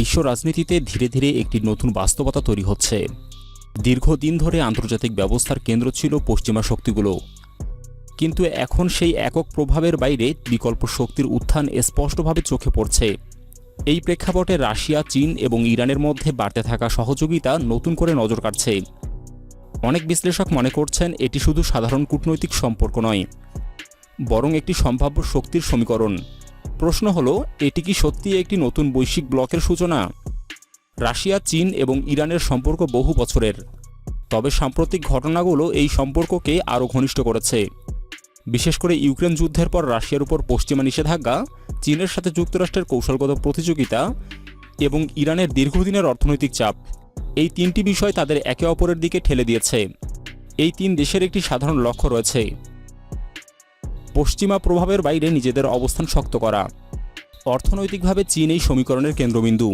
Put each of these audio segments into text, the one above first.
বিশ্ব রাজনীতিতে ধীরে ধীরে একটি নতুন বাস্তবতা তৈরি হচ্ছে। দীর্ঘদিন ধরে আন্তর্জাতিক ব্যবস্থার কেন্দ্র ছিল পশ্চিমা শক্তিগুলো, কিন্তু এখন সেই একক প্রভাবের বাইরে বিকল্প শক্তির উত্থান স্পষ্টভাবে চোখে পড়ছে। এই প্রেক্ষাপটে রাশিয়া, চীন এবং ইরানের মধ্যে বাড়তে থাকা সহযোগিতা নতুন করে নজর কাটছে। অনেক বিশ্লেষক মনে করছেন এটি শুধু সাধারণ কূটনৈতিক সম্পর্ক নয়, বরং একটি সম্ভাব্য শক্তির সমীকরণ। প্রশ্ন হলো, এটি কি সত্যিই একটি নতুন বৈশ্বিক ব্লকের সূচনা? রাশিয়া, চীন এবং ইরানের সম্পর্ক বহু বছরের, তবে সাম্প্রতিক ঘটনাগুলো এই সম্পর্ককে আরও ঘনিষ্ঠ করেছে। বিশেষ করে ইউক্রেন যুদ্ধের পর রাশিয়ার উপর পশ্চিমা নিষেধাজ্ঞা, চীনের সাথে যুক্তরাষ্ট্রের কৌশলগত প্রতিযোগিতা এবং ইরানের দীর্ঘদিনের অর্থনৈতিক চাপ, এই তিনটি বিষয় তাদের একে অপরের দিকে ঠেলে দিয়েছে। এই তিন দেশের একটি সাধারণ লক্ষ্য রয়েছে: পশ্চিমা প্রভাবের বাইরে নিজেদের অবস্থান শক্ত করা। অর্থনৈতিকভাবে চীন এই সমীকরণের কেন্দ্রবিন্দু।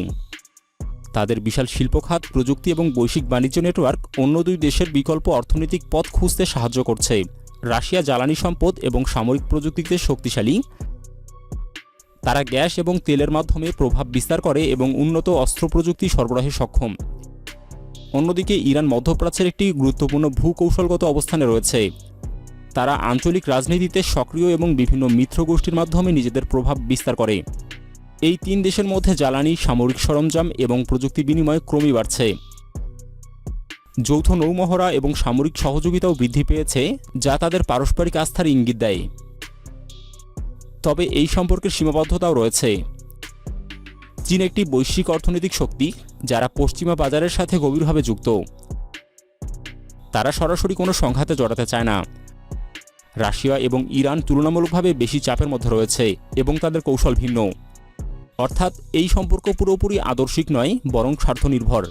তাদের বিশাল শিল্পখাত, প্রযুক্তি এবং বৈশ্বিক বাণিজ্য নেটওয়ার্ক অন্য দুই দেশের বিকল্প অর্থনৈতিক পথ খুঁজতে সাহায্য করছে। রাশিয়া জ্বালানি সম্পদ এবং সামরিক প্রযুক্তিতে শক্তিশালী। তারা গ্যাস এবং তেলের মাধ্যমে প্রভাব বিস্তার করে এবং উন্নত অস্ত্র প্রযুক্তি সরবরাহে সক্ষম। অন্যদিকে ইরান মধ্যপ্রাচ্যের একটি গুরুত্বপূর্ণ ভূকৌশলগত অবস্থানে রয়েছে। তারা আঞ্চলিক রাজনীতিতে সক্রিয় এবং বিভিন্ন মিত্র গোষ্ঠীর মাধ্যমে নিজেদের প্রভাব বিস্তার করে। এই তিন দেশের মধ্যে জ্বালানি, সামরিক সরঞ্জাম এবং প্রযুক্তি বিনিময় ক্রমেই বাড়ছে। যৌথ নৌমহড়া এবং সামরিক সহযোগিতাও বৃদ্ধি পেয়েছে, যা তাদের পারস্পরিক আস্থার ইঙ্গিত দেয়। তবে এই সম্পর্কের সীমাবদ্ধতাও রয়েছে। চীন একটি বৈশ্বিক অর্থনৈতিক শক্তি, যারা পশ্চিমা বাজারের সাথে গভীরভাবে যুক্ত। তারা সরাসরি কোনো সংঘাতে জড়াতে চায় না। রাশিয়া এবং ইরান তুলনামূলকভাবে বেশি চাপের মধ্যে রয়েছে এবং তাদের কৌশল ভিন্ন। অর্থাৎ এই সম্পর্ক পুরোপুরি আদর্শিক নয়, বরং স্বার্থনির্ভর।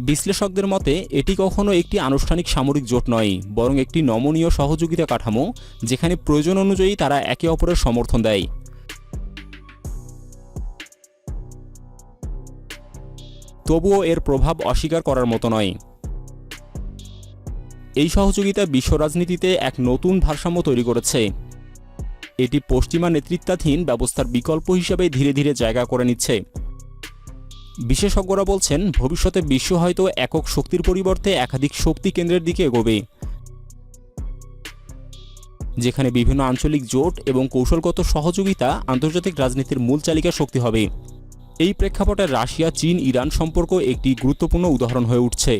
বিশ্লেষকদের মতে এটি কখনো একটি আনুষ্ঠানিক সামরিক জোট নয়, বরং একটি নমনীয় সহযোগিতা কাঠামো, যেখানে প্রয়োজন অনুযায়ী তারা একে অপরের সমর্থন দেয়। তবুও এর প্রভাব অস্বীকার করার মতো নয়। এই সহযোগিতা বিশ্ব রাজনীতিতে এক নতুন ভারসাম্য তৈরি করেছে। এটি পশ্চিমা নেতৃত্বাধীন ব্যবস্থার বিকল্প হিসেবে ধীরে ধীরে জায়গা করে নিচ্ছে। বিশেষজ্ঞরা বলছেন, ভবিষ্যতে বিশ্ব হয়তো একক শক্তির পরিবর্তে একাধিক শক্তি কেন্দ্রের দিকে এগোবে, যেখানে বিভিন্ন আঞ্চলিক জোট এবং কৌশলগত সহযোগিতা আন্তর্জাতিক রাজনীতির মূল চালিকা শক্তি হবে। এই প্রেক্ষাপটে রাশিয়া, চীন, ইরান সম্পর্ক একটি গুরুত্বপূর্ণ উদাহরণ হয়ে উঠছে।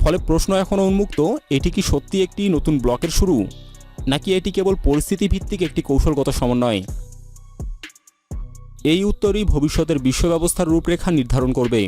ফলে প্রশ্ন এখনও উন্মুক্ত, এটি কি সত্যি একটি নতুন ব্লকের শুরু, নাকি এটি কেবল পরিস্থিতি ভিত্তিক একটি কৌশলগত সমন্বয়? এই উত্তরই ভবিষ্যতের বিশ্ব ব্যবস্থার রূপরেখা নির্ধারণ করবে।